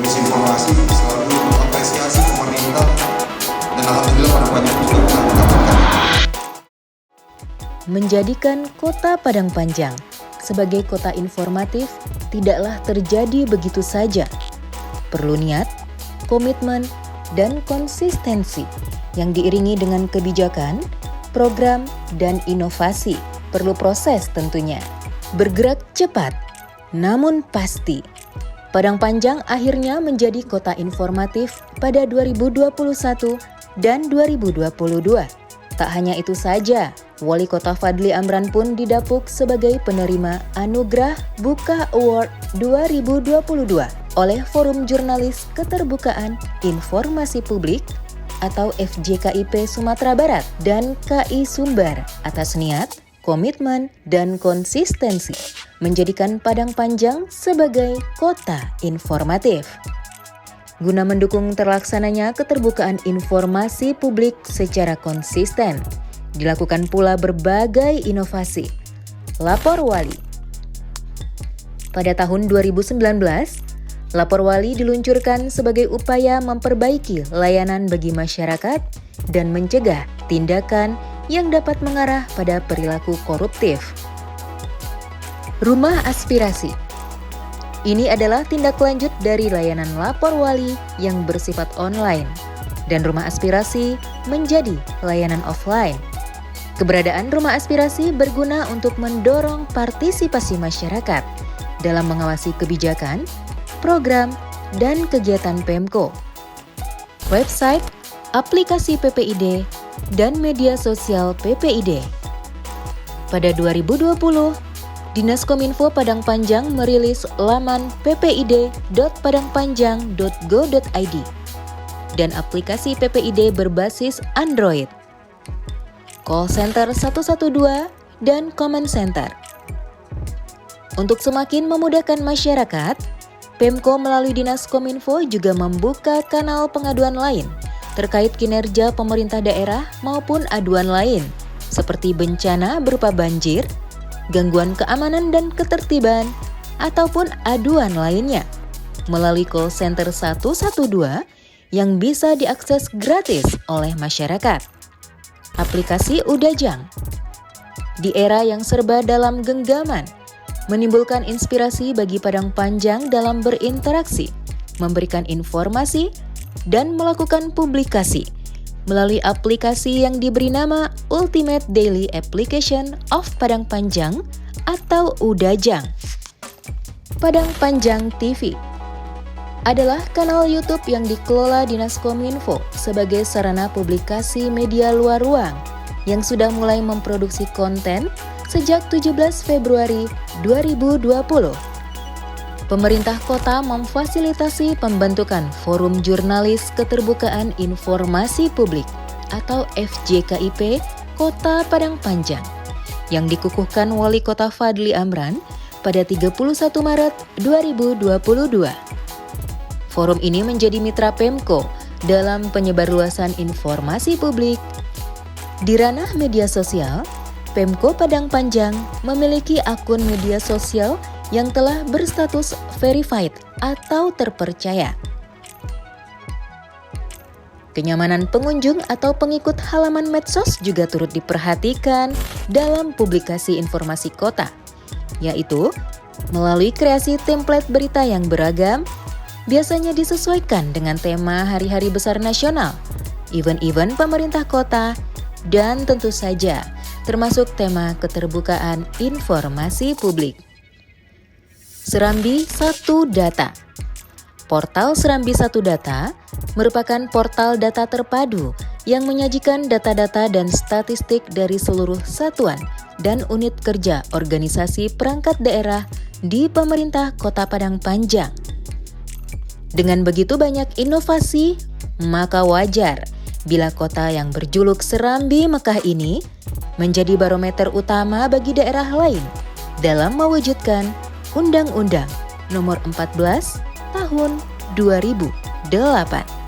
Komisi Informasi selalu mengapresiasi pemerintah dan alhamdulillah pada banyak juga mendapatkan. Menjadikan Kota Padang Panjang sebagai kota informatif tidaklah terjadi begitu saja. Perlu niat, komitmen, dan konsistensi yang diiringi dengan kebijakan, program, dan inovasi. Perlu proses tentunya. Bergerak cepat, namun pasti. Padang Panjang akhirnya menjadi kota informatif pada 2021 dan 2022. Tak hanya itu saja, Wali Kota Fadly Amran pun didapuk sebagai penerima Anugerah Buka Award 2022 oleh Forum Jurnalis Keterbukaan Informasi Publik atau FJKIP Sumatera Barat dan KI Sumbar atas niat, komitmen, dan konsistensi menjadikan Padang Panjang sebagai kota informatif. Guna mendukung terlaksananya keterbukaan informasi publik secara konsisten, dilakukan pula berbagai inovasi. Lapor Wali. Pada tahun 2019, Lapor Wali diluncurkan sebagai upaya memperbaiki layanan bagi masyarakat dan mencegah tindakan yang dapat mengarah pada perilaku koruptif. Rumah Aspirasi. Ini adalah tindak lanjut dari layanan Lapor Wali yang bersifat online, dan Rumah Aspirasi menjadi layanan offline. Keberadaan Rumah Aspirasi berguna untuk mendorong partisipasi masyarakat dalam mengawasi kebijakan, program, dan kegiatan Pemko. Website, aplikasi PPID, dan media sosial PPID. Pada 2020, Dinas Kominfo Padang Panjang merilis laman ppid.padangpanjang.go.id dan aplikasi PPID berbasis Android, call center 112, dan comment center. Untuk semakin memudahkan masyarakat, Pemko melalui Dinas Kominfo juga membuka kanal pengaduan lain terkait kinerja pemerintah daerah maupun aduan lain seperti bencana berupa banjir, gangguan keamanan dan ketertiban, ataupun aduan lainnya melalui call center 112 yang bisa diakses gratis oleh masyarakat. Aplikasi Udajang. Di era yang serba dalam genggaman, menimbulkan inspirasi bagi Padang Panjang dalam berinteraksi, memberikan informasi, dan melakukan publikasi melalui aplikasi yang diberi nama Ultimate Daily Application of Padang Panjang atau Udajang. Padang Panjang TV adalah kanal YouTube yang dikelola Dinas Kominfo sebagai sarana publikasi media luar ruang yang sudah mulai memproduksi konten sejak 17 Februari 2020. Pemerintah kota memfasilitasi pembentukan Forum Jurnalis Keterbukaan Informasi Publik atau FJKIP Kota Padang Panjang yang dikukuhkan Wali Kota Fadly Amran pada 31 Maret 2022. Forum ini menjadi mitra Pemko dalam penyebarluasan informasi publik. Di ranah media sosial, Pemko Padang Panjang memiliki akun media sosial yang telah berstatus verified atau terpercaya. Kenyamanan pengunjung atau pengikut halaman medsos juga turut diperhatikan dalam publikasi informasi kota, yaitu melalui kreasi template berita yang beragam, biasanya disesuaikan dengan tema hari-hari besar nasional, event-event pemerintah kota, dan tentu saja termasuk tema keterbukaan informasi publik. Serambi 1 Data. Portal Serambi 1 Data merupakan portal data terpadu yang menyajikan data-data dan statistik dari seluruh satuan dan unit kerja organisasi perangkat daerah di pemerintah Kota Padang Panjang. Dengan begitu banyak inovasi, maka wajar bila kota yang berjuluk Serambi Mekah ini menjadi barometer utama bagi daerah lain dalam mewujudkan Undang-Undang Nomor 14 Tahun 2008.